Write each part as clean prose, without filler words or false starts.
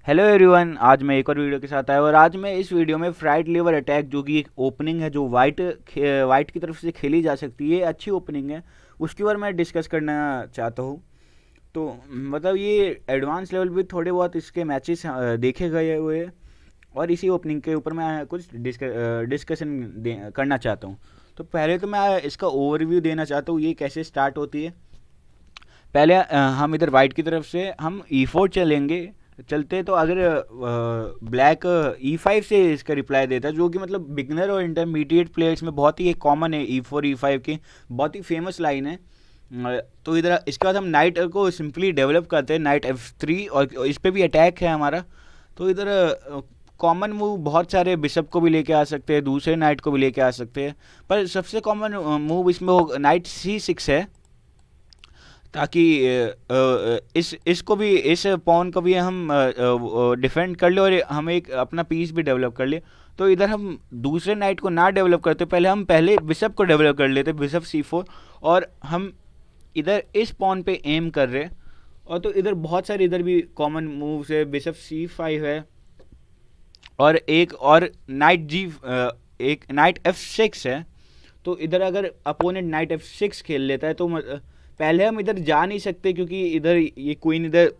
Hello everyone, आज मैं एक और वीडियो के साथ आया और आज मैं इस वीडियो में फ्राइड लीवर अटैक जो कि एक ओपनिंग है जो वाइट की तरफ से खेली जा सकती है, अच्छी ओपनिंग है। उसके ऊपर मैं डिस्कस करना चाहता हूँ। तो मतलब ये एडवांस लेवल पे थोड़े बहुत इसके मैचेस देखे गए हुए हैं और इसी ओपनिंग के ऊपर मैं कुछ डिस्कशन करना चाहता हूँ। तो पहले तो मैं इसका ओवरव्यू देना चाहता हूँ, ये कैसे स्टार्ट होती है। पहले हम इधर वाइट की तरफ से हम E4 चलेंगे, चलते तो अगर ब्लैक E5 से इसका रिप्लाई देता है, जो कि मतलब बिगनर और इंटरमीडिएट प्लेयर्स में बहुत ही एक कॉमन है। E4 E5 की बहुत ही फेमस लाइन है। तो इधर इसके बाद हम नाइट को सिंपली डेवलप करते हैं, नाइट F3, और इस पे भी अटैक है हमारा। तो इधर कॉमन मूव बहुत सारे, बिशप को भी लेके आ सकते हैं, दूसरे नाइट को भी लेके आ सकते हैं, पर सबसे कॉमन मूव इसमें नाइट C6 है, ताकि इसको भी, इस पॉन को भी हम डिफेंड कर ले और हम एक अपना पीस भी डेवलप कर ले। तो इधर हम दूसरे नाइट को ना डेवलप करते, पहले बिशप को डेवलप कर लेते, बिशप C4, और हम इधर इस पॉन पे एम कर रहे। और तो इधर बहुत सारे इधर भी कॉमन मूव्स है, बिशप C5 है, और एक और एक नाइट F6 है। तो इधर अगर अपोनेंट नाइट F6 खेल लेता है तो पहले हम इधर जा नहीं सकते, क्योंकि इधर ये क्वीन इधर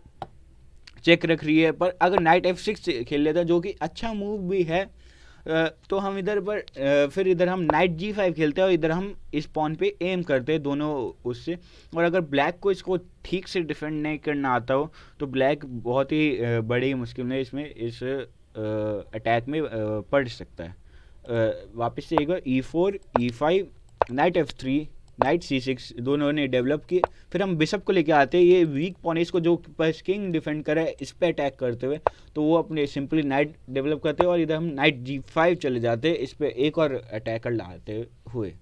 चेक रख रही है। पर अगर नाइट F6 खेल लेता है, जो कि अच्छा मूव भी है, तो हम इधर पर फिर इधर हम नाइट G5 खेलते हैं और इधर हम इस पॉन पे एम करते हैं दोनों उससे। और अगर ब्लैक को इसको ठीक से डिफेंड नहीं करना आता हो तो ब्लैक बहुत ही बड़ी मुश्किल में इसमें इस अटैक में पड़ सकता है। वापस से एक बार E4 E5, night F3, night C6 दोनों ने डेवलप किए। फिर हम बिशप को लेके आते हैं, ये वीक पॉन है, इसको जो बस किंग डिफेंड करे इस पे अटैक करते हुए, तो वो अपने सिंपली नाइट डेवलप करते हैं और इधर हम नाइट G5 चले जाते हैं, इस पे एक और अटैकर लाते हुए।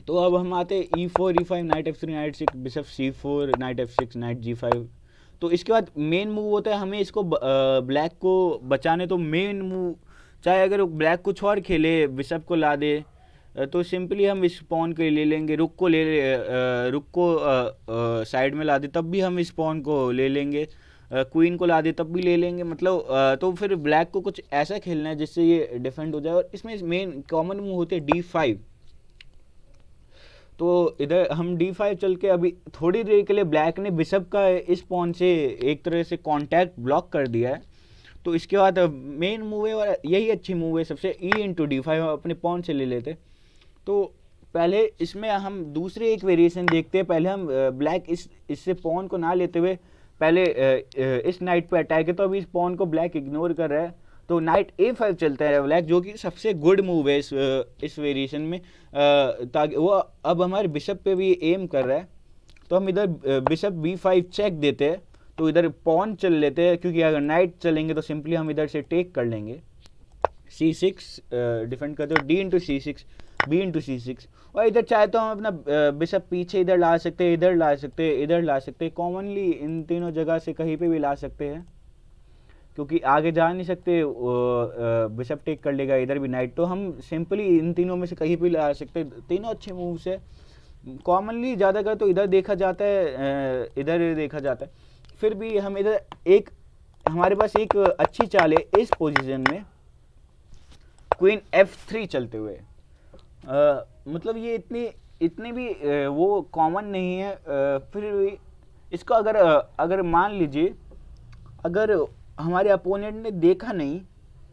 तो अब हम आते हैं E4 E5, night F3, night 6, bishop C4, night F6, night G5। तो इसके बाद मेन मूव होता है, हमें इसको ब्लैक को बचाने। तो मेन मूव, चाहे अगर ब्लैक कुछ और खेले, बिशप को ला दे, तो सिंपली हम इस पॉन को ले लेंगे, रुक को साइड में ला दे तब भी हम इस पॉन को ले लेंगे, क्वीन को ला दे तब भी ले लेंगे। मतलब तो फिर ब्लैक को कुछ ऐसा खेलना है जिससे ये डिफेंड हो जाए। और इसमें मेन कॉमन मूव होते हैं D5। तो इधर हम D5 चल के अभी थोड़ी देर के लिए ब्लैक ने बिशप का इस पॉन से एक तरह से कांटेक्ट ब्लॉक कर दिया है। तो इसके बाद मेन मूव है और यही अच्छी मूव है सबसे, E into D5 अपने पॉन से ले लेते। तो पहले इसमें हम दूसरे एक वेरिएशन देखते हैं। पहले हम ब्लैक इससे पॉन को ना लेते हुए पहले इस नाइट पे अटैक है, तो अभी इस पॉन को ब्लैक इग्नोर कर रहा है। तो नाइट A5 चलता है ब्लैक, जो कि सबसे गुड मूव है इस वेरिएशन में, ताकि वो अब हमारे बिशप पे भी एम कर रहा है। तो हम इधर बिशप B5 चेक देते हैं, तो इधर पॉन चल लेते हैं, क्योंकि अगर नाइट चलेंगे तो सिंपली हम इधर से टेक कर लेंगे। C6 डिफेंड करते हो, D into C6, B into C6। और इधर चाहे तो हम अपना बिशप पीछे इधर ला सकते हैं, इधर ला सकते हैं, इधर ला सकते हैं, कॉमनली इन तीनों जगह से कहीं पे भी ला सकते हैं, क्योंकि आगे जा नहीं सकते, बिशप टेक कर लेगा, इधर भी नाइट। तो हम सिंपली इन तीनों में से कहीं भी ला सकते हैं, तीनों अच्छे मूव्स है। कॉमनली ज़्यादातर तो इधर देखा जाता है, इधर देखा जाता है। फिर भी हम इधर एक, हमारे पास एक अच्छी चाल है इस पोजीशन में, क्वीन F3 चलते हुए। मतलब ये इतनी भी वो कॉमन नहीं है। फिर भी इसको अगर मान लीजिए, अगर हमारे अपोनेंट ने देखा नहीं,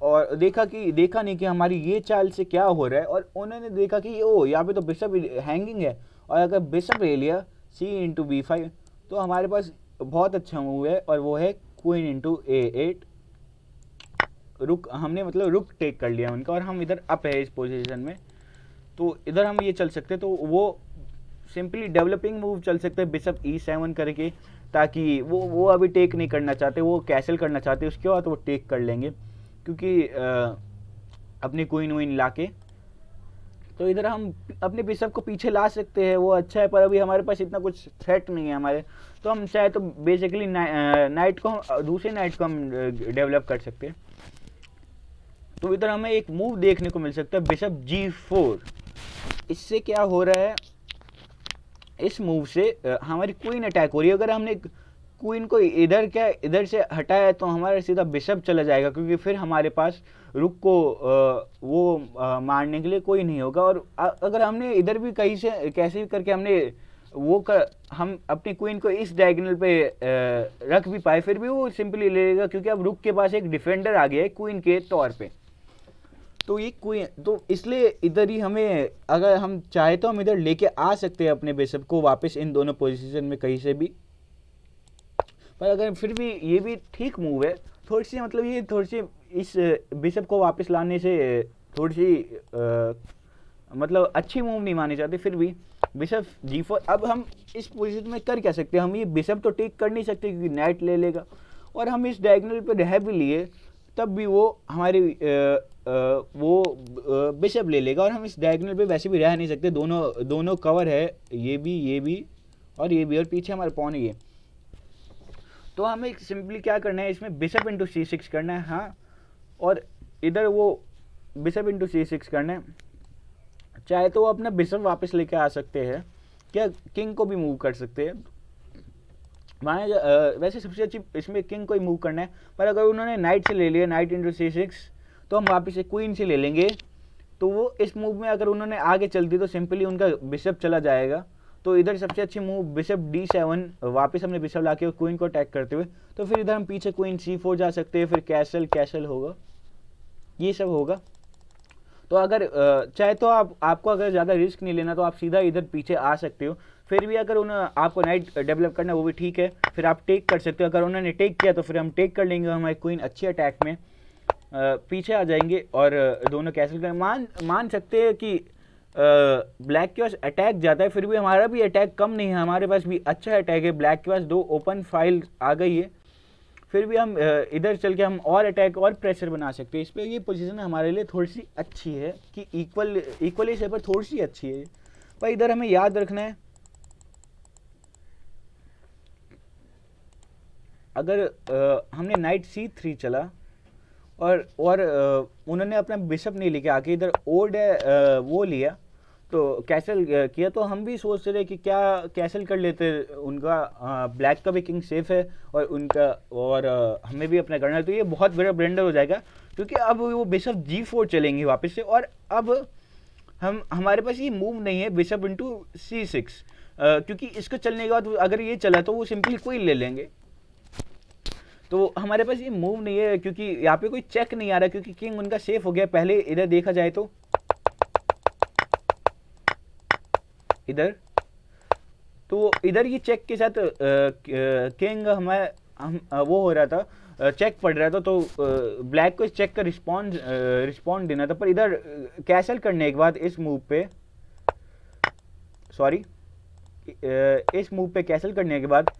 और देखा नहीं कि हमारी ये चाल से क्या हो रहा है, और उन्होंने देखा कि ओ यहाँ पे तो बिशप हैंगिंग है, और अगर बिशप ले लिया C into B5, तो हमारे पास बहुत अच्छा मूव है, और वो है क्वीन into A8। रुक हमने मतलब रुक टेक कर लिया उनका, और हम इधर अप है इस पोजीशन में। तो इधर हम ये चल सकते हैं, तो वो सिंपली डेवलपिंग मूव चल सकते हैं बिशप E7 करके, ताकि वो अभी टेक नहीं करना चाहते, वो कैसल करना चाहते, उसके बाद वो टेक कर लेंगे, क्योंकि अपनी क्वीन वीन ला के। तो इधर हम अपने बिशप को पीछे ला सकते हैं, वो अच्छा है, पर अभी हमारे पास इतना कुछ थ्रेट नहीं है हमारे। तो हम चाहे तो बेसिकली नाइट को, दूसरे नाइट को हम डेवलप कर सकते हैं। तो इधर हमें एक मूव देखने को मिल सकता है, बिशप G4। इससे क्या हो रहा है, इस मूव से हमारी क्वीन अटैक हो रही है। अगर हमने क्वीन को इधर से हटाया तो हमारा सीधा बिशप चला जाएगा, क्योंकि फिर हमारे पास रुक को मारने के लिए कोई नहीं होगा। और अगर हमने इधर भी कहीं से कैसे भी करके हम अपनी क्वीन को इस डायगोनल पे रख भी पाए, फिर भी वो सिंपली ले लेगा, क्योंकि अब रुक के पास एक डिफेंडर आ गया है क्वीन के तौर पे। तो ये क्वीन, तो इसलिए इधर ही हमें, अगर हम चाहे तो हम इधर लेके आ सकते हैं अपने बिशप को वापस इन दोनों पोजीशन में कहीं से भी। पर अगर फिर भी ये भी ठीक मूव है थोड़ी सी, मतलब ये थोड़ी सी इस बिशप को वापस लाने से थोड़ी सी मतलब अच्छी मूव नहीं मानी जाती। फिर भी बिशप g4, अब हम इस पोजीशन में कर क्या सकते हैं, हम ये बिशप तो टेक कर नहीं सकते क्योंकि नाइट ले लेगा, और हम इस डायगोनल पे रह भी लिए तब भी वो हमारी बिशप ले लेगा, और हम इस डायगोनल पे वैसे भी रह नहीं सकते, दोनों कवर है, ये भी और ये भी, और पीछे हमारे पॉन ही है। तो हमें सिंपली क्या करना है, इसमें बिशप इंटू c6 करना है, हाँ, और इधर वो बिशप इंटू c6 करना है। चाहे तो वो अपना बिशप वापस लेके आ सकते हैं, क्या किंग को भी मूव कर सकते हैं, वैसे सबसे अच्छी इसमें किंग को ही मूव करना है। पर अगर उन्होंने नाइट से ले लिया, नाइट इंटू c6, तो हम वापस से क्वीन से ले लेंगे। तो वो इस मूव में अगर उन्होंने आगे चल दी तो सिंपली उनका बिशप चला जाएगा। तो इधर सबसे अच्छी मूव बिशप d7, वापस हमने बिशप लाके क्वीन को अटैक करते हुए, तो फिर इधर हम पीछे क्वीन c4 जा सकते हैं, फिर कैसल होगा, ये सब होगा। तो अगर चाहे तो आपको अगर ज़्यादा रिस्क नहीं लेना तो आप सीधा इधर पीछे आ सकते हो। फिर भी अगर आपको नाइट डेवलप करना है वो भी ठीक है, फिर आप टेक कर सकते हो। अगर उन्होंने टेक किया तो फिर हम टेक कर लेंगे, हमारी क्वीन अच्छी अटैक में पीछे आ जाएंगे और दोनों कैसल कर मान सकते हैं कि ब्लैक के पास अटैक जाता है, फिर भी हमारा भी अटैक कम नहीं है, हमारे पास भी अच्छा अटैक है। ब्लैक के पास 2 ओपन फाइल आ गई है, फिर भी हम इधर चल के हम और अटैक और प्रेशर बना सकते हैं इस पर। ये पोजीशन हमारे लिए थोड़ी सी अच्छी है कि इक्वली से पर थोड़ी सी अच्छी है। पर इधर हमें याद रखना है, अगर हमने नाइट c3 चला और उन्होंने अपना बिशप नहीं लेके आके इधर वो लिया, तो कैसल किया, तो हम भी सोच रहे कि क्या कैसल कर लेते उनका, ब्लैक का भी किंग सेफ है और हमें भी अपना करना है। तो ये बहुत बड़ा ब्लेंडर हो जाएगा, क्योंकि अब वो बिशप g4 चलेंगे वापस से, और अब हमारे पास ये मूव नहीं है बिशप इंटू c6, क्योंकि इसको चलने के बाद अगर ये चला तो वो सिंपली क्वीन ले लेंगे। तो हमारे पास ये मूव नहीं है, क्योंकि यहाँ पे कोई चेक नहीं आ रहा, क्योंकि किंग उनका सेफ हो गया। पहले इधर देखा जाए तो इधर ये चेक के साथ किंग हम वो हो रहा था, चेक पड़ रहा था, तो ब्लैक को इस चेक का रिस्पॉन्ड देना था। पर इधर कैसल करने के बाद इस मूव पे कैसल करने के बाद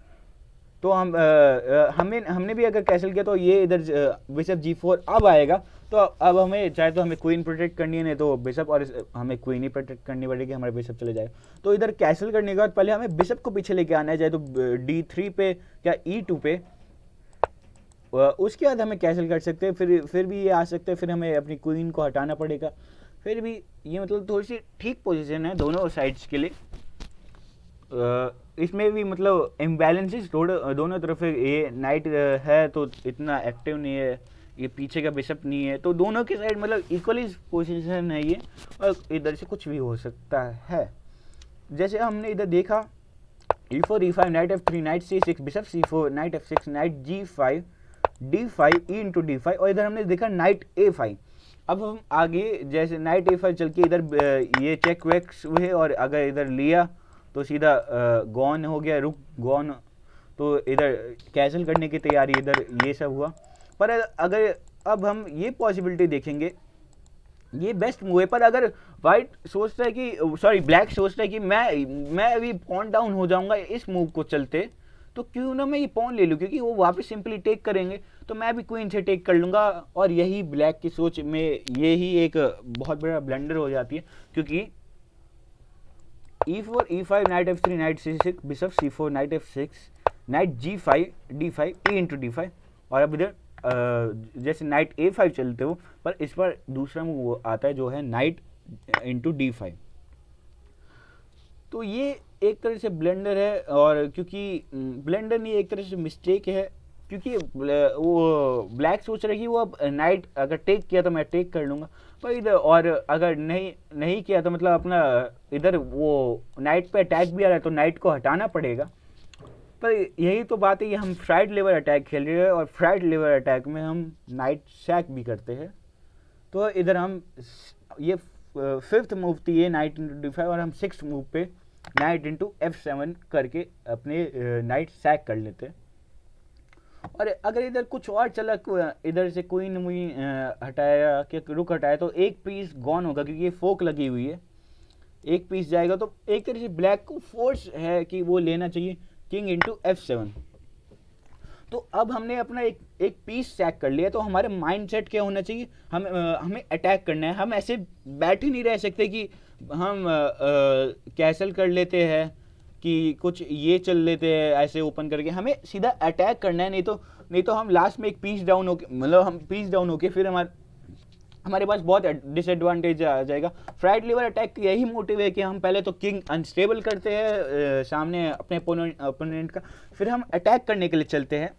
तो हमने भी अगर कैसल किया तो ये इधर बिशप g4 अब आएगा। तो अब हमें चाहे तो हमें क्वीन प्रोटेक्ट करनी है, नहीं तो बिशप, और हमें क्वीन ही प्रोटेक्ट करनी पड़ेगी, हमारे बिशप चले जाए। तो इधर कैसल करने के बाद पहले हमें बिशप को पीछे लेके आना है, चाहे तो d3 पे या e2 पे, उसके बाद हमें कैसल कर सकते हैं। फिर भी ये आ सकते हैं, फिर हमें अपनी क्वीन को हटाना पड़ेगा। फिर भी ये मतलब थोड़ी सी ठीक पोजिशन है दोनों साइड्स के लिए। इसमें भी मतलब इम्बैलेंसेस दोनों तरफ है, ये नाइट है तो इतना एक्टिव नहीं है, ये पीछे का बिशप नहीं है, तो दोनों के साइड मतलब इक्वली पोजीशन है ये, और इधर से कुछ भी हो सकता है। जैसे हमने इधर देखा e4 e5 night f3 night c6 bishop c4 night f6 night g5 d5 e into d5, और इधर हमने देखा नाइट a5। अब हम आगे जैसे नाइट a5 चल के इधर ये चेक वेक्स हुए, और अगर इधर लिया तो सीधा गॉन हो गया, रुक गॉन, तो इधर कैसल करने की तैयारी, इधर ये सब हुआ। पर अगर अब हम ये पॉसिबिलिटी देखेंगे, ये बेस्ट मूव है। पर अगर वाइट सोचता है कि ब्लैक सोचता है कि मैं अभी पॉन डाउन हो जाऊंगा इस मूव को चलते, तो क्यों ना मैं ये पॉन ले लूँ, क्योंकि वो वापस सिंपली टेक करेंगे तो मैं भी क्वीन से टेक कर लूँगा। और यही ब्लैक की सोच में यही एक बहुत बड़ा ब्लंडर हो जाती है, क्योंकि e4 e5 night f3 night c6 bishop c4 night f6 night g5 d5 e into d5, और अब इधर जैसे नाइट a5 चलते हो, पर इस पर दूसरा मूव आता है जो है नाइट इंटू d5। तो ये एक तरह से ब्लेंडर है, और क्योंकि ब्लेंडर नहीं, एक तरह से मिस्टेक है, क्योंकि वो ब्लैक सोच रहा है कि वो अब नाइट अगर टेक किया तो मैं टेक कर लूँगा, पर इधर और अगर नहीं नहीं किया तो मतलब अपना इधर वो नाइट पे अटैक भी आ रहा है तो नाइट को हटाना पड़ेगा। पर यही तो बात है कि हम फ्राइड लेवल अटैक खेल रहे हैं, और फ्राइड लेवल अटैक में हम नाइट सैक भी करते हैं। तो इधर हम ये फिफ्थ मूव थी ये नाइट इंटू D5, और हम सिक्स मूव पे नाइट इंटू F7 करके अपने नाइट सैक कर लेते हैं। और अगर इधर कुछ और चला, इधर से क्वीन मुई हटाया कि रुक हटाया, तो एक पीस गॉन होगा, क्योंकि ये फोक लगी हुई है, एक पीस जाएगा। तो एक तरह से ब्लैक को फोर्स है कि वो लेना चाहिए किंग इंटू F7। तो अब हमने अपना एक पीस सैक कर लिया, तो हमारे माइंड सेट क्या होना चाहिए, हमें अटैक करना है। हम ऐसे बैठ ही नहीं रह सकते कि हम कैसल कर लेते हैं कि कुछ ये चल लेते हैं ऐसे ओपन करके, हमें सीधा अटैक करना है। नहीं तो हम लास्ट में एक पीस डाउन होके, मतलब हम पीस डाउन होके फिर हमारे पास बहुत डिसएडवांटेज आ जाएगा। फ्राइड लेवल अटैक का यही मोटिव है कि हम पहले तो किंग अनस्टेबल करते हैं सामने अपने ओपोनेंट का, फिर हम अटैक करने के लिए चलते हैं।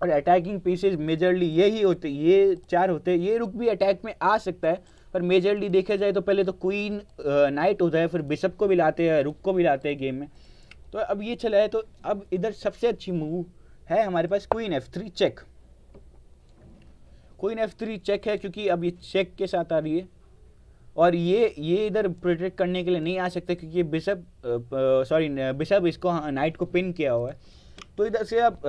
और अटैकिंग पीसेज मेजरली यही होते, ये चार होते हैं। ये रुक भी अटैक में आ सकता है, पर मेजरली देखा जाए तो पहले तो क्वीन नाइट होता है, फिर बिशप को भी लाते हैं, रुक को भी लाते हैं गेम में। तो अब ये चला है, तो अब इधर सबसे अच्छी मूव है हमारे पास queen F3 check. Queen F3 check है क्योंकि अब ये चेक के साथ आ रही है, और ये इधर प्रोटेक्ट करने के लिए नहीं आ सकते, क्योंकि बिशप इसको नाइट को पिन किया हुआ है। तो इधर से अब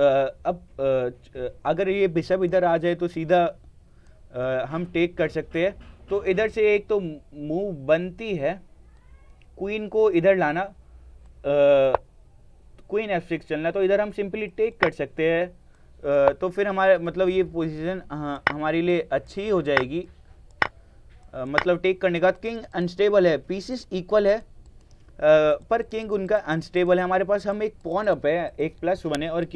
अगर ये बिशप इधर आ जाए तो सीधा हम टेक कर सकते हैं। तो इधर से एक तो मूव बनती है क्वीन को इधर लाना, क्वीन F6 चलना, तो इधर हम सिंपली टेक कर सकते हैं। तो फिर हमारे मतलब ये पोजीशन हमारे लिए अच्छी हो जाएगी। मतलब टेक करने का किंग अनस्टेबल है, पीसेस इक्वल है, पर किंग उनका अनस्टेबल है। हमारे पास हम एक पॉन अप है, एक +1 है, और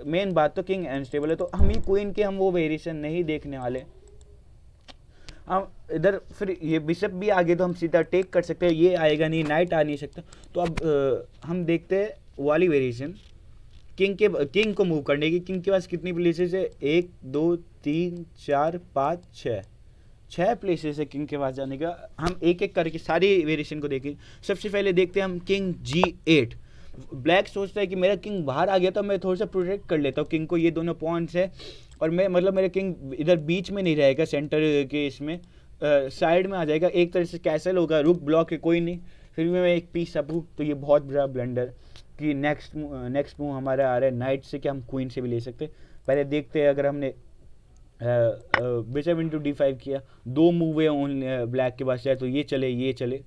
मेन बात तो किंग अनस्टेबल है, तो हम ही क्वीन के हम वो वेरिएशन नहीं देखने वाले। हम इधर फिर ये बिशप भी आगे तो हम सीधा टेक कर सकते हैं, ये आएगा नहीं, नाइट आ नहीं सकता। तो अब हम देखते हैं वाली वेरिएशन किंग को मूव करने की। किंग के पास कितनी प्लेसेस है, 1 2 3 4 5 6 प्लेसेस है किंग के पास जाने का। हम एक एक करके सारी वेरिएशन को देखें। सबसे पहले देखते हैं हम किंग G8। ब्लैक सोचता है कि मेरा किंग बाहर आ गया तो मैं थोड़ा सा प्रोटेक्ट कर लेता हूँ किंग को, ये दोनों पॉइंट्स है, और मैं मतलब मेरा किंग इधर बीच में नहीं रहेगा, सेंटर के इसमें साइड में आ जाएगा, एक तरह से कैसल होगा, रुक ब्लॉक है कोई नहीं, फिर भी मैं एक पीस अपू। तो ये बहुत बड़ा ब्लंडर कि नेक्स्ट मूव हमारा आ रहा है नाइट से, कि हम क्वीन से भी ले सकते। पहले देखते हैं, अगर हमने बिशप इंटू D5 किया, 2 मूव है ओनली ब्लैक के पास, चाहे तो ये चले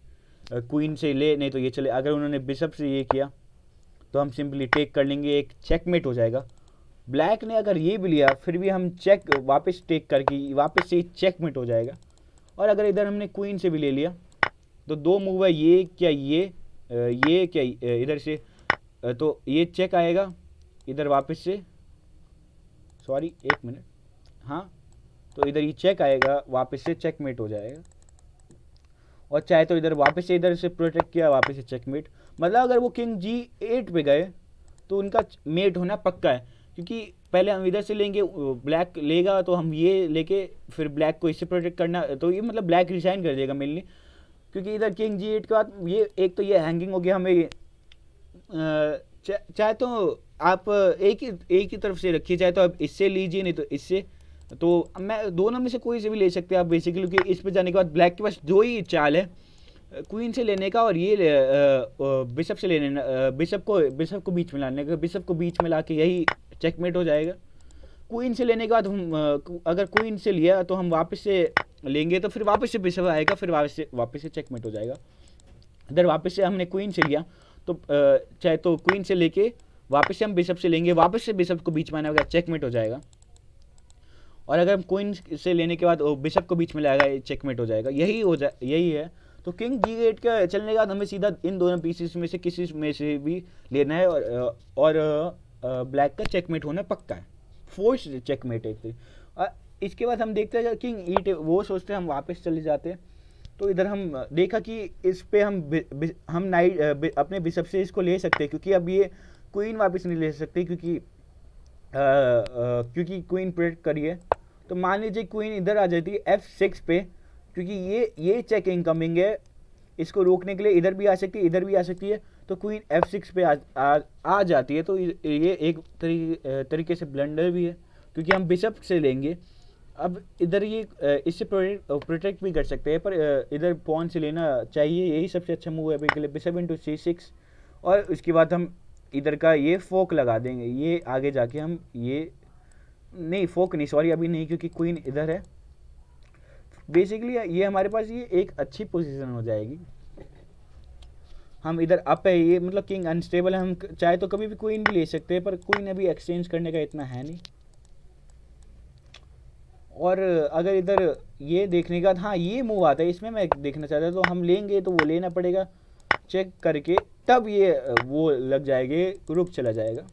क्वीन से ले, नहीं तो ये चले। अगर उन्होंने बिशप से ये किया तो हम सिंपली टेक कर लेंगे, एक चेकमेट हो जाएगा। ब्लैक ने अगर ये भी लिया फिर भी हम चेक वापस टेक करके वापस से चेकमेट हो जाएगा। और अगर इधर हमने क्वीन से भी ले लिया तो 2 मूव है, ये क्या इधर से, तो ये चेक आएगा, इधर वापस से, सॉरी 1 मिनट, हाँ, तो इधर ये चेक आएगा, वापस से चेकमेट हो जाएगा। और चाहे तो इधर वापस से इधर से प्रोटेक्ट किया, वापस से चेकमेट। मतलब अगर वो किंग G8 पे गए तो उनका मेट होना पक्का है, क्योंकि पहले हम इधर से लेंगे, ब्लैक लेगा तो हम ये लेके फिर ब्लैक को इससे प्रोटेक्ट करना, तो ये मतलब ब्लैक रिसाइन कर देगा मेनली, क्योंकि इधर किंग G8 के बाद ये एक तो ये हैंगिंग हो गया हमें। चाहे तो आप एक ही तरफ से रखिए, चाहे तो आप इससे लीजिए, नहीं तो इससे, तो मैं दोनों में से कोई से भी ले सकते हैं आप बेसिकली, क्योंकि इस पे जाने के बाद ब्लैक के पास 2 ही चाल है, क्वीन से लेने का और ये बिशप से लेने, बिशप को बीच में लाने का। बिशप को बीच में ला के यही चेकमेट हो जाएगा। क्वीन से लेने के बाद हम अगर क्वीन से लिया तो हम वापस से लेंगे, तो फिर वापस से बिशप आएगा, फिर वापस से चेकमेट हो जाएगा। इधर वापस से हमने क्वीन से लिया तो चाहे तो क्वीन से लेके वापस से हम बिशप से लेंगे, वापस से बिशप को बीच में आना होगा, चेकमेट हो जाएगा। और अगर हम क्वीन से लेने के बाद बिशप को बीच में लाएगा, चेकमेट हो जाएगा। यही है। तो किंग G8 का चलने के बाद हमें सीधा इन दोनों पीसेस में से किसी में से भी लेना है, और ब्लैक का चेकमेट होना पक्का है, फोर्स चेकमेट है। इसके बाद हम देखते हैं किंग E8, वो सोचते हैं हम वापस चले जाते हैं, तो इधर हम देखा कि इस पे हम नाइट अपने बिशप से इसको ले सकते हैं, क्योंकि अब ये क्वीन वापस नहीं ले सकते, क्योंकि क्वीन प्रोटेक्ट करी है। तो मान लीजिए क्वीन इधर आ जाती है F6 पे, क्योंकि ये चेक इनकमिंग है, इसको रोकने के लिए इधर भी आ सकती है, इधर भी आ सकती है। तो क्वीन F6 पे आ जाती है। तो ये एक तरीके से ब्लंडर भी है, क्योंकि हम बिशप से लेंगे। अब इधर ये इससे प्रोटेक्ट भी कर सकते हैं, पर इधर पॉन से लेना चाहिए, यही सबसे अच्छा मूव है अभी के लिए, बिशप इंटू C6। और उसके बाद हम इधर का ये फोक लगा देंगे, ये आगे जाके हम ये नहीं, फोक नहीं, सॉरी अभी नहीं, क्योंकि क्वीन इधर है। बेसिकली ये हमारे पास ये एक अच्छी पोजीशन हो जाएगी। हम इधर अप है, ये मतलब किंग अनस्टेबल है, हम चाहे तो कभी भी क्वीन भी ले सकते हैं, पर क्वीन अभी एक्सचेंज करने का इतना है नहीं। और अगर इधर ये देखने का, हाँ ये मूव आता है, इसमें मैं देखना चाहता, तो हम लेंगे तो वो लेना पड़ेगा चेक करके, तब ये वो लग जाएंगे, रुक चला जाएगा।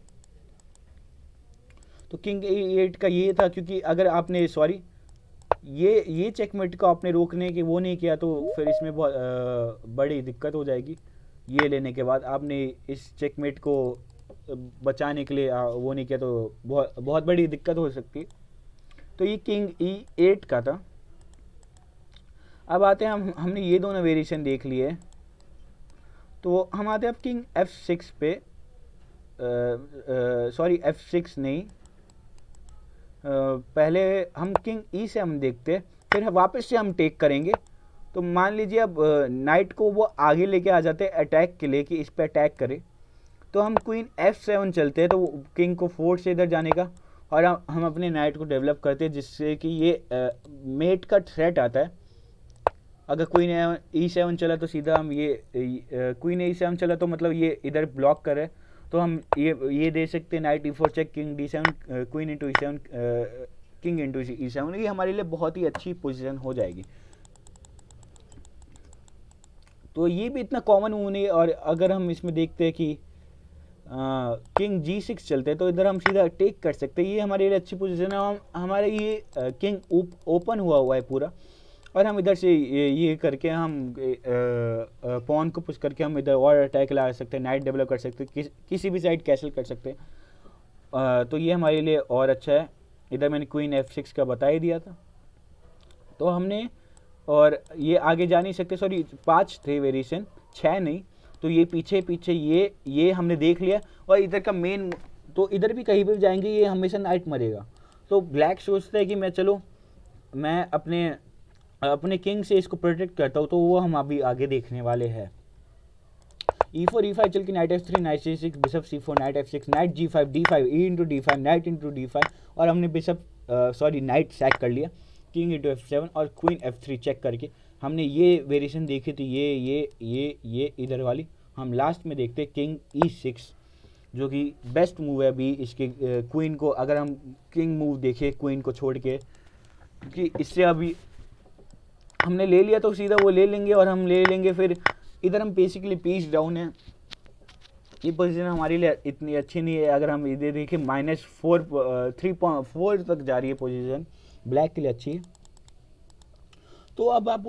तो किंग A8 का ये था, क्योंकि अगर आपने सॉरी ये चेकमेट को आपने रोकने के वो नहीं किया, तो फिर इसमें बहुत बड़ी दिक्कत हो जाएगी। ये लेने के बाद आपने इस चेकमेट को बचाने के लिए वो नहीं किया, तो बहुत बड़ी दिक्कत हो सकती है। तो ये किंग E8 का था। अब आते हैं हमने ये दोनों वेरिएशन देख लिए, तो हम आते हैं अब किंग F6 पे, सॉरी F6 नहीं, पहले हम किंग E से हम देखते, फिर वापस से हम टेक करेंगे। तो मान लीजिए अब नाइट को वो आगे लेके आ जाते हैं अटैक के लिए, कि इस पे अटैक करे। तो हम क्वीन F7 चलते हैं, तो किंग को 4 से इधर जाने का, और हम अपने नाइट को डेवलप करते हैं, जिससे कि ये मेट का थ्रेट आता है। अगर क्वीन E7 चला तो सीधा हम ये क्वीन E7 चला तो मतलब ये इधर ब्लॉक करे, तो हम ये दे सकते हैं knight E4 check, king D7, queen into E7, king into E7। ये हमारे लिए बहुत ही अच्छी पोजीशन हो जाएगी। तो ये भी इतना कॉमन मूव नहीं। और अगर हम इसमें देखते हैं कि किंग G6 चलते हैं, तो इधर हम सीधा टेक कर सकते हैं, ये हमारे लिए अच्छी पोजीशन है। हमारे ये किंग ओपन हुआ है पूरा, और हम इधर से ये करके हम पॉन को पुश करके हम इधर और अटैक ला सकते हैं, नाइट डेवलप कर सकते हैं, किसी भी साइड कैसल कर सकते हैं। तो ये हमारे लिए और अच्छा है। इधर मैंने क्वीन F6 का बता ही दिया था। तो हमने, और ये आगे जा नहीं सकते, सॉरी 5 थे वेरिएशन, 6 नहीं। तो ये पीछे ये हमने देख लिया। और इधर का मेन, तो इधर भी कहीं भी जाएंगे ये हमेशा नाइट मरेगा। तो ब्लैक सोचता है कि मैं अपने किंग से इसको प्रोटेक्ट करता हूँ, तो वो हम अभी आगे देखने वाले हैं। E4 E5 चल के night F3, night C6, bishop C4, night F6, night G5, D5, E into D5, night into D5, और हमने नाइट सैक कर लिया, किंग इंटू F7 और क्वीन F3 चेक करके हमने ये वेरिएशन देखी थी, ये इधर वाली। हम लास्ट में देखते किंग E6, जो कि बेस्ट मूव है अभी इसके। क्वीन को अगर हम किंग मूव देखें क्वीन को छोड़ के, क्योंकि इससे अभी हमने ले लिया तो सीधा वो ले लेंगे, और हम ले लेंगे फिर इधर हम बेसिकली पीस डाउन है। ये पोजीशन हमारे लिए इतनी अच्छी नहीं है। अगर हम इधर देखें -3.4 तक जा रही है पोजीशन, ब्लैक के लिए अच्छी है। तो अब आप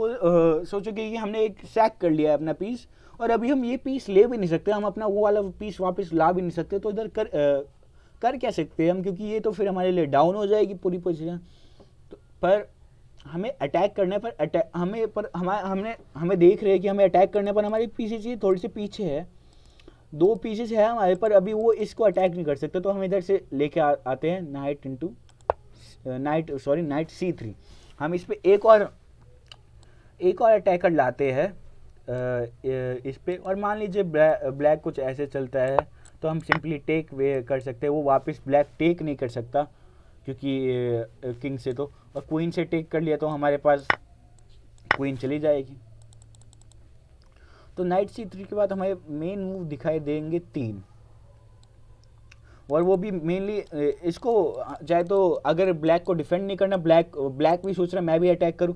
सोचोगे कि हमने एक सैक कर लिया है अपना पीस, और अभी हम ये पीस ले भी नहीं सकते, हम अपना वो वाला पीस वापस ला भी नहीं सकते। तो इधर कर क्या सकते हैं हम, क्योंकि ये तो फिर हमारे लिए डाउन हो जाएगी पूरी पोजीशन। तो पर हमें अटैक करने पर हमें देख रहे हैं कि हमें अटैक करने पर हमारी पीसेस ये थोड़ी सी पीछे है, 2 पीसेस है हमारे पर, अभी वो इसको अटैक नहीं कर सकते। तो हम इधर से लेके आते हैं नाइट C3। हम इस पे एक और अटैकर लाते हैं इस पे, और मान लीजिए ब्लैक कुछ ऐसे चलता है, तो हम सिंपली टेक वे कर सकते हैं। वो वापस ब्लैक टेक नहीं कर सकता, क्योंकि किंग से तो, और क्वीन से टेक कर लिया तो हमारे पास क्वीन चली जाएगी। तो नाइट C3 के बाद हमें मेन मूव दिखाई देंगे 3, और वो भी मेनली इसको चाहे तो अगर ब्लैक को डिफेंड नहीं करना, ब्लैक भी सोच रहा है मैं भी अटैक करूं,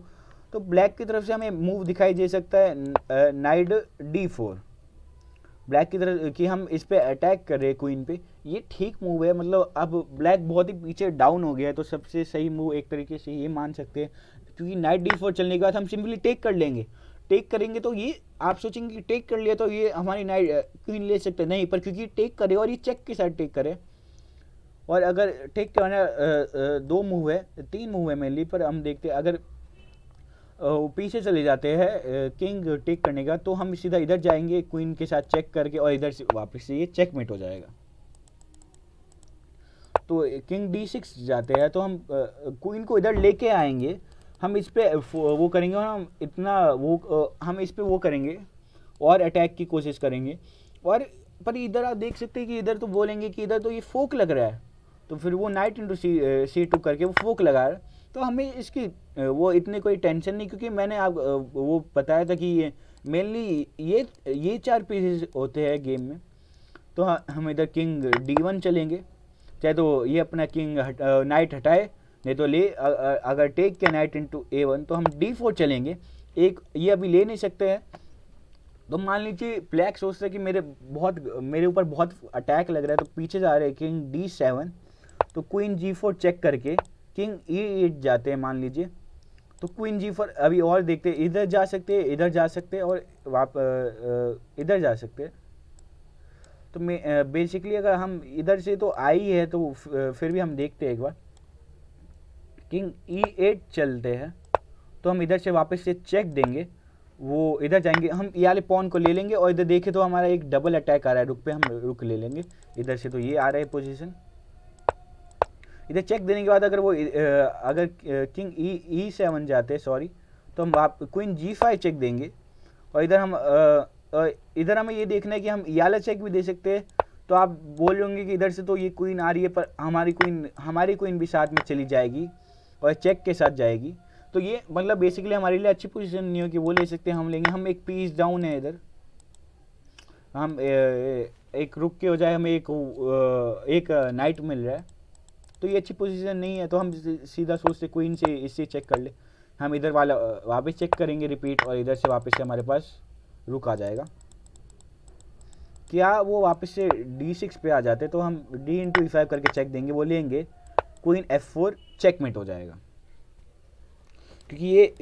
तो ब्लैक की तरफ से हमें मूव दिखाई दे सकता है नाइट D4, ब्लैक की तरफ कि हम इस पे अटैक कर रहे हैं क्वीन पे। ये ठीक मूव है, मतलब अब ब्लैक बहुत ही पीछे डाउन हो गया है, तो सबसे सही मूव एक तरीके से ये मान सकते हैं, क्योंकि नाइट D4 चलने के बाद हम सिंपली टेक कर लेंगे। टेक करेंगे तो ये आप सोचेंगे कि टेक कर लिया तो ये हमारी नाइट क्वीन ले सकते नहीं, पर क्योंकि टेक करे और ये चेक के साथ टेक करे, और अगर टेक करना 2 मूव है, 3 मूव है मेनली, पर हम देखते हैं अगर पीछे चले जाते हैं किंग टेक करने का, तो हम सीधा इधर जाएंगे क्वीन के साथ चेक करके, और इधर से वापस से ये चेकमेट हो जाएगा। तो किंग D6 जाते हैं, तो हम क्वीन को इधर लेके आएंगे, हम इस पे वो करेंगे, और हम इतना वो हम इस पे वो करेंगे और अटैक की कोशिश करेंगे। और पर इधर आप देख सकते हैं कि इधर तो बोलेंगे कि इधर तो ये फोक लग रहा है, तो फिर वो नाइट इंटू C2 करके वो फोक लगा रहा है। तो हमें इसकी वो इतने कोई टेंशन नहीं, क्योंकि मैंने आप वो बताया था कि ये मेनली ये 4 पीसेस होते हैं गेम में। तो हम इधर किंग D1 चलेंगे, चाहे तो ये अपना किंग नाइट हटाए, नहीं तो ले अगर टेक के नाइट इंटू A1 तो हम D4 चलेंगे। एक ये अभी ले नहीं सकते हैं, तो मान लीजिए ब्लैक सोचता है कि मेरे ऊपर बहुत अटैक लग रहा है, तो पीछे जा रहे हैं किंग D7, तो क्वीन G4 चेक करके किंग E8 जाते हैं मान लीजिए, तो क्वीन G4 अभी और देखते हैं, इधर जा सकते हैं, इधर जा सकते हैं, और इधर जा सकते हैं। तो बेसिकली अगर हम इधर से तो आई है, तो फिर भी हम देखते हैं एक बार, किंग E8 चलते हैं, तो हम इधर से वापस से चेक देंगे, वो इधर जाएंगे, हम ये वाले पॉन को ले लेंगे, और इधर देखें तो हमारा एक डबल अटैक आ रहा है रुक पे, हम रुक ले लेंगे इधर से, तो ये आ रहा है पोजीशन। इधर चेक देने के बाद अगर वो अगर किंग E7 जाते हैं, सॉरी, तो हम क्वीन G5 चेक देंगे, और इधर हमें ये देखना है कि हम याला चेक भी दे सकते हैं। तो आप बोल होंगे कि इधर से तो ये क्वीन आ रही है, पर हमारी क्वीन भी साथ में चली जाएगी और चेक के साथ जाएगी, तो ये मतलब बेसिकली हमारे लिए अच्छी पोजीशन नहीं हो कि वो ले सकते हैं, हम लेंगे। हम एक पीस डाउन है इधर, हम एक रुक के हो जाए, हमें एक नाइट मिल रहा है, तो ये अच्छी पोजीशन नहीं है, तो हम सीधा सोचते क्वीन से इससे चेक कर ले, हम इधर वाला वापस चेक करेंगे रिपीट, और इधर से वापस से हमारे पास रुक आ जाएगा। क्या वो वापस से D6 पे आ जाते, तो हम D/E5 करके चेक देंगे, वो लेंगे, क्वीन F4 चेकमेट हो जाएगा, क्योंकि ये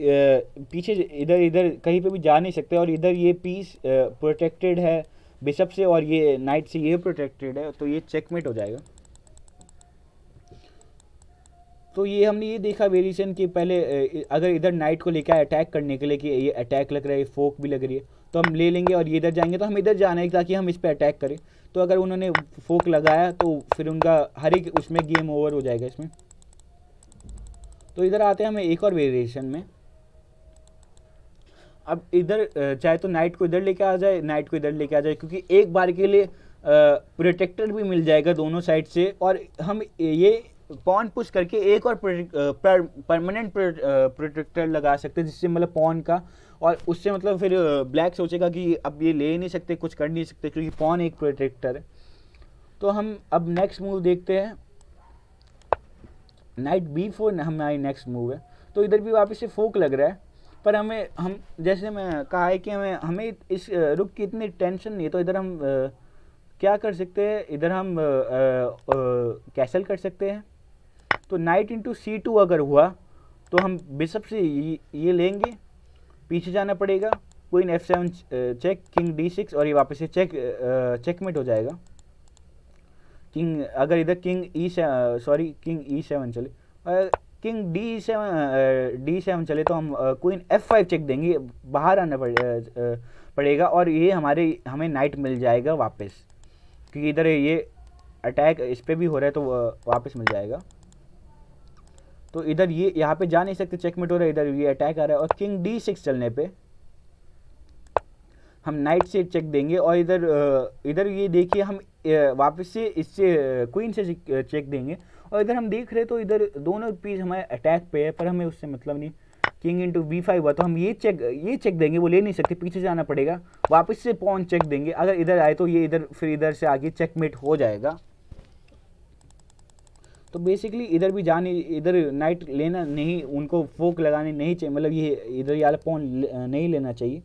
पीछे इधर कहीं पे भी जा नहीं सकते, और इधर ये पीस प्रोटेक्टेड है बिशप से, और ये नाइट से ये प्रोटेक्टेड है, तो ये चेकमेट हो जाएगा। तो ये हमने ये देखा वेरिएशन कि पहले अगर इधर नाइट को लेकर अटैक करने के लिए कि ये अटैक लग रहा है, फोक भी लग रही है, तो हम ले लेंगे, और ये इधर जाएंगे, तो हम इधर जाना है ताकि हम इस पर अटैक करें। तो अगर उन्होंने फोक लगाया तो फिर उनका हर एक उसमें गेम ओवर हो जाएगा इसमें। तो इधर आते हैं हमें एक और वेरिएशन में, अब इधर चाहे तो नाइट को इधर लेके आ जाए, नाइट को इधर लेके आ जाए, क्योंकि एक बार के लिए प्रोटेक्टर भी मिल जाएगा दोनों साइड से, और हम ये पॉन पुश करके एक और परमानेंट प्रोटेक्टर लगा सकते हैं, जिससे मतलब पॉन का, और उससे मतलब फिर ब्लैक सोचेगा कि अब ये ले नहीं सकते, कुछ कर नहीं सकते, क्योंकि पॉन एक प्रोटेक्टर है। तो हम अब नेक्स्ट मूव देखते हैं, नाइट B4 हमारी नेक्स्ट मूव है। तो इधर भी वापस से फोक लग रहा है, पर हम जैसे मैं कहा है कि हमें इस रुक की इतनी टेंशन नहीं है, तो इधर हम क्या कर सकते हैं, इधर हम कैसल कर सकते हैं। तो नाइट इंटू C2 अगर हुआ, तो हम बिशप से ये लेंगे, पीछे जाना पड़ेगा, queen F7 check, king D6, और ये वापस से चेकमेट हो जाएगा। किंग अगर इधर किंग E7 चले, किंग D7 चले, तो हम क्वीन F5 चेक देंगे, बाहर आना पड़ेगा, और ये हमें नाइट मिल जाएगा वापस, क्योंकि इधर ये अटैक इस पर भी हो रहा है, तो वापस मिल जाएगा। तो इधर ये यहाँ पे जा नहीं सकते, चेकमेट हो रहा है, इधर ये अटैक आ रहा है, और किंग D6 चलने पे हम नाइट से चेक देंगे, और इधर ये देखिए हम वापस से इससे क्वीन से चेक देंगे, और इधर हम देख रहे तो इधर दोनों पीस हमारे अटैक पे है, पर हमें उससे मतलब नहीं। किंग इंटू B5 हुआ, तो हम ये चेक देंगे, वो ले नहीं सकते, पीछे जाना पड़ेगा, वापस से पॉन चेक देंगे, अगर इधर आए तो ये इधर से आगे चेकमेट हो जाएगा। तो बेसिकली इधर भी इधर नाइट लेना नहीं, उनको फोक लगाने नहीं चाहिए, मतलब ये इधर वाला पॉन नहीं लेना चाहिए,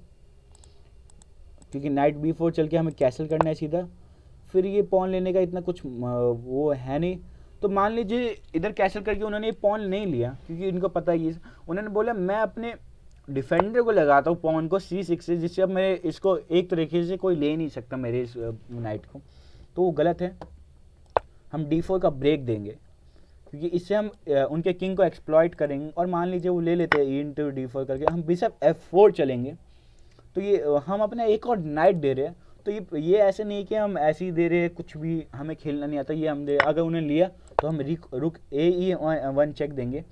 क्योंकि नाइट B4 चल के हमें कैसल करना है सीधा, फिर ये पॉन लेने का इतना कुछ वो है नहीं। तो मान लीजिए इधर कैसल करके उन्होंने ये पॉन नहीं लिया, क्योंकि इनको पता ही, उन्होंने बोला मैं अपने डिफेंडर को लगाता हूँ पॉन को C6 से, जिससे अब मेरे इसको एक तरीके से कोई ले नहीं सकता मेरे इस नाइट को, तो वो गलत है। हम D4 का ब्रेक देंगे, क्योंकि इससे हम उनके किंग को एक्सप्लॉइट करेंगे। और मान लीजिए वो ले लेते हैं E/D4 करके, हम बिशप F4 चलेंगे, तो ये हम अपना एक और नाइट दे रहे हैं। तो ये ऐसे नहीं कि हम ऐसे ही दे रहे हैं, कुछ भी हमें खेलना नहीं आता, ये हम दे, अगर उन्हें लिया तो हम रुक AE1 चेक देंगे।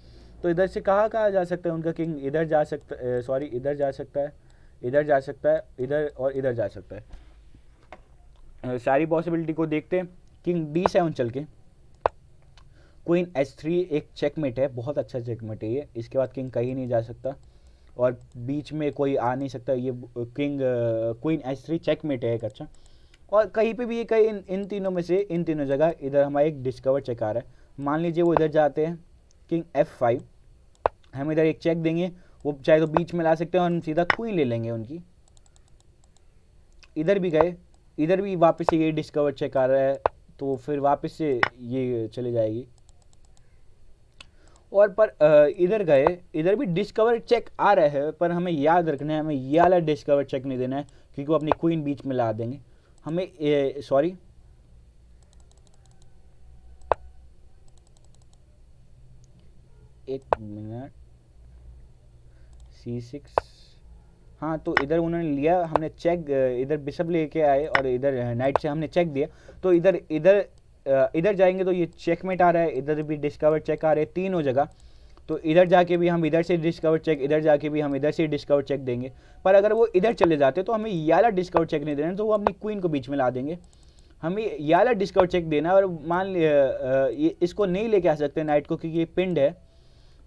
तो इधर से कहाँ जा सकता है उनका किंग, इधर जा सकता है, सॉरी इधर जा सकता है, इधर जा सकता है, इधर और इधर जा सकता है। सारी पॉसिबिलिटी को देखते हैं। किंग D7 चल के क्वीन H3 एक चेकमेट है, बहुत अच्छा चेकमेट है ये। इसके बाद किंग कहीं नहीं जा सकता और बीच में कोई आ नहीं सकता। ये किंग क्वीन H3 चेकमेट है एक अच्छा। और कहीं पे भी ये कहीं इन तीनों में से, इन तीनों जगह इधर हमारा एक डिस्कवर चेक आ रहा है। मान लीजिए वो इधर जाते हैं, किंग F5, हम इधर एक चेक देंगे, वो चाहे तो बीच में ला सकते हैं और हम सीधा क्वीन ले लेंगे उनकी। इधर भी गए, इधर भी वापस से ये डिस्कवर चेक आ रहा है, तो फिर वापस से ये चले जाएगी। और पर इधर गए, इधर भी डिस्कवर चेक आ रहा है, पर हमें याद रखना है, हमें ये वाला डिस्कवर चेक नहीं देना है, क्योंकि वो अपनी क्वीन बीच में ला देंगे हमें। सॉरी, एक मिनट, C6, हाँ तो इधर उन्होंने लिया, हमने चेक, इधर बिशप लेके आए और इधर नाइट से हमने चेक दिया। तो इधर इधर इधर जाएंगे तो ये चेकमेट आ रहा है, इधर भी डिस्कवर चेक आ रहे हैं तीनों जगह। तो इधर जाके भी हम इधर से डिस्कवर चेक, इधर जाके भी हम इधर से डिस्कवर चेक देंगे। पर अगर वो इधर चले जाते तो हमें ये वाला डिस्कवर चेक नहीं देना, तो वो अपनी क्वीन को बीच में ला देंगे। हमें ये वाला डिस्कवर चेक देना, और मान ये इसको नहीं लेके आ सकते नाइट को, क्योंकि ये पिंड है।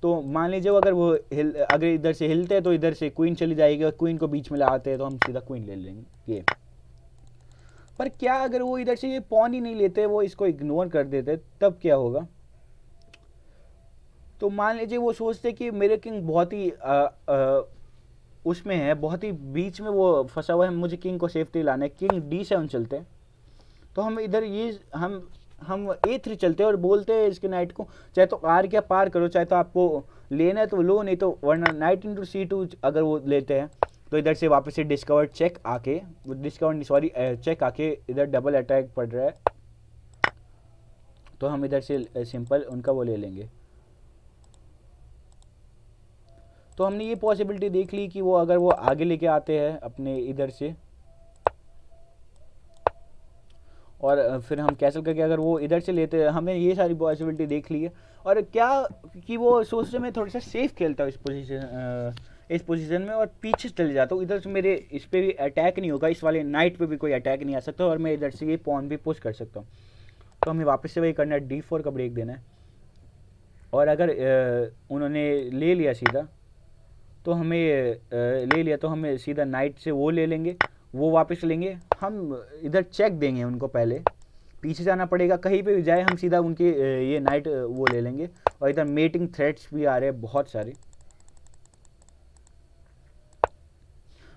तो मान लीजिए अगर वो अगर इधर से हिलते हैं तो इधर से क्वीन चली जाएगी, और क्वीन को बीच में लाते हैं तो हम सीधा क्वीन ले लेंगे ये। पर क्या अगर वो इधर से ये पॉन ही नहीं लेते, वो इसको इग्नोर कर देते, तब क्या होगा? तो मान लीजिए वो सोचते कि मेरे किंग बहुत ही उसमें है, बहुत ही बीच में वो फंसा हुआ है, मुझे किंग को सेफ्टी लाना है। किंग D7 चलते हैं, तो हम इधर ये हम A3 चलते हैं और बोलते हैं इसके नाइट को, चाहे तो R क्या पार करो, चाहे तो आपको लेना है तो लो, नहीं तो वरना नाइट इंटू C2 अगर वो लेते हैं तो इधर से वापस से डिस्कवर चेक आके, डिस्कवर सॉरी चेक आके इधर डबल अटैक पड़ रहा है, तो हम इधर से सिंपल उनका वो ले लेंगे। तो हमने ये पॉसिबिलिटी देख ली कि वो अगर वो आगे लेके आते हैं अपने इधर से, और फिर हम कैसल करके अगर वो इधर से लेते हैं, हमने ये सारी पॉसिबिलिटी देख ली है। और क्या कि वो सोचते मैं थोड़ा सा सेफ खेलता हूँ इस पोजीशन में, और पीछे चले जाता हूँ, इधर से मेरे इस पर भी अटैक नहीं होगा, इस वाले नाइट पे भी कोई अटैक नहीं आ सकता, और मैं इधर से ये पॉन भी पुश कर सकता हूँ। तो हमें वापस से वही करना है, D4 का ब्रेक देना है। और अगर उन्होंने ले लिया सीधा, तो हमें ले लिया तो हमें सीधा नाइट से वो ले लेंगे, वो वापस लेंगे, हम इधर चेक देंगे उनको, पहले पीछे जाना पड़ेगा, कहीं पे भी जाए हम सीधा उनके ये नाइट वो ले लेंगे। और इधर मेटिंग थ्रेट्स भी आ रहे हैं बहुत सारे।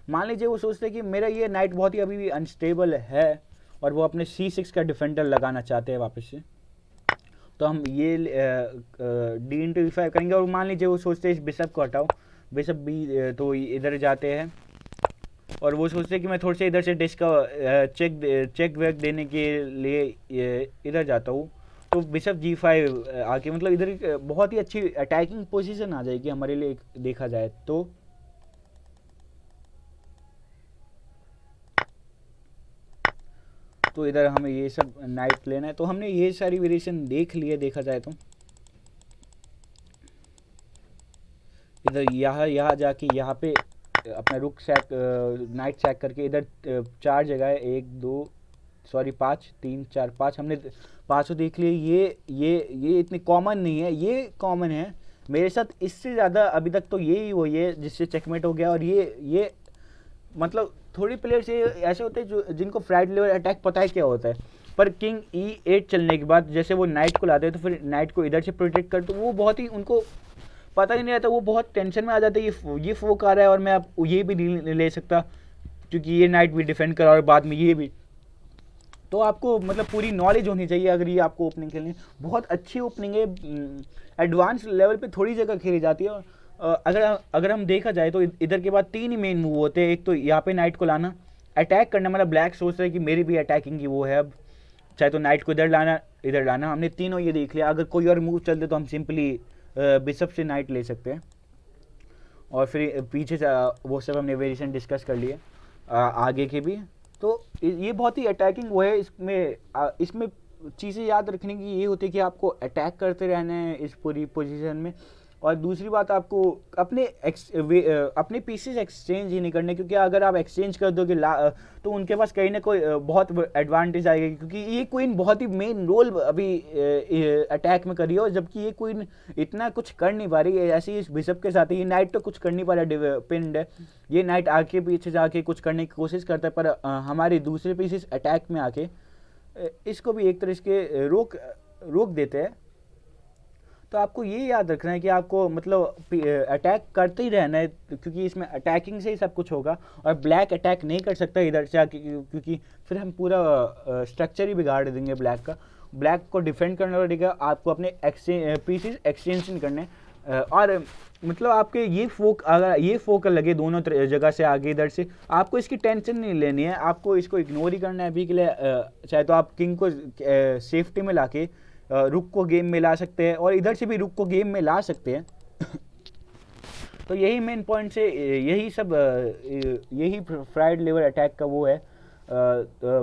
मान लीजिए वो सोचते हैं कि मेरा ये नाइट बहुत ही अभी भी अनस्टेबल है, और वो अपने C6 का डिफेंडर लगाना चाहते हैं वापस से, तो हम ये D/E5 करेंगे। और मान लीजिए वो सोचते हैं इस बिशप को हटाओ, बिशप भी, तो इधर जाते हैं, और वो सोचते हैं कि मैं थोड़े से इधर से चेक वेक देने के लिए इधर जाता हूँ, तो बिशप G5 आके, मतलब इधर बहुत ही अच्छी अटैकिंग पोजीशन आ जाएगी हमारे लिए देखा जाए तो। इधर हमें ये सब नाइट लेना है, तो हमने ये सारी वेरिएशन देख ली है देखा जाए तो। इधर यहाँ जाके यहाँ पे अपना रुक सैक, नाइट सैक करके इधर 4 जगह है, 1 2 सॉरी 5 3 4 5, हमने 5 देख लिए। ये इतनी कॉमन नहीं है, ये कॉमन है मेरे साथ। इससे ज़्यादा अभी तक तो यही हुई है जिससे चेकमेट हो गया। और ये मतलब थोड़ी प्लेयर्स ये ऐसे होते हैं जो जिनको फ्राइड लेवल अटैक पता है क्या होता है, पर किंग E8 चलने के बाद जैसे वो नाइट को लाते हैं, तो फिर नाइट को इधर से प्रोटेक्ट कर, तो वो बहुत ही उनको पता ही नहीं रहता, वो बहुत टेंशन में आ जाते हैं, ये फोक आ रहा है और मैं अब ये भी नहीं ले सकता, क्योंकि ये नाइट भी डिफेंड करा और बाद में ये भी। तो आपको मतलब पूरी नॉलेज होनी चाहिए अगर ये आपको ओपनिंग खेलनी है। बहुत अच्छी ओपनिंग है, एडवांस लेवल पे थोड़ी जगह खेली जाती है, अगर अगर हम देखा जाए तो इधर के बाद 3 ही मेन मूव होते हैं। एक तो यहाँ पे नाइट को लाना, अटैक करना, मतलब ब्लैक सोच रहा है कि मेरी भी अटैकिंग की वो है अब, चाहे तो नाइट को इधर लाना। हमने तीनों ये देख लिया। अगर कोई और मूव चलते तो हम सिंपली बिशप से नाइट ले सकते हैं। और फिर पीछे से वो सब हमने वेरिएशन डिस्कस कर लिए आगे के भी। तो ये बहुत ही अटैकिंग वो है। इसमें चीज़ें याद रखने की ये होती है कि आपको अटैक करते रहना है इस पूरी पोजीशन में। और दूसरी बात, आपको अपने पीसेस एक्सचेंज ही नहीं करने, क्योंकि अगर आप एक्सचेंज कर दोगे तो उनके पास कहीं ना कोई बहुत एडवांटेज आएगा, क्योंकि ये क्वीन बहुत ही मेन रोल अभी अटैक में करी है। और जबकि ये क्वीन इतना कुछ कर नहीं पा रही है, ऐसे ही इस बिशप के साथ ही। ये नाइट तो कुछ कर नहीं पा रहा, पिंड है। ये नाइट आके पीछे जाके कुछ करने की कोशिश करता है, पर हमारे दूसरे पीसेस अटैक में आके इसको भी एक तरह से रोक देते हैं। तो आपको ये याद रखना है कि आपको मतलब अटैक करते ही रहना है, क्योंकि इसमें अटैकिंग से ही सब कुछ होगा। और ब्लैक अटैक नहीं कर सकता इधर से आके, क्योंकि फिर हम पूरा स्ट्रक्चर ही बिगाड़ देंगे ब्लैक का। ब्लैक को डिफेंड करना पड़ेगा, आपको अपने पीसेस एक्सचेंज नहीं करने। और मतलब आपके अगर ये फोकल लगे दोनों जगह से आगे इधर से, आपको इसकी टेंशन नहीं लेनी है, आपको इसको इग्नोर ही करना है अभी के लिए। चाहे तो आप किंग को सेफ्टी में लाके रुक को गेम में ला सकते हैं, और इधर से भी रुक को गेम में ला सकते हैं। तो यही मेन पॉइंट से यही फ्राइड लिवर अटैक का वो है।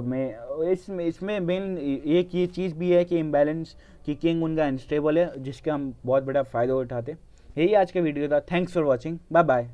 मैं इसमें मेन एक ये चीज़ भी है कि इम्बैलेंस, कि किंग उनका अनस्टेबल है, जिसका हम बहुत बड़ा फ़ायदा उठाते। यही आज का वीडियो था। Thanks for watching, bye bye.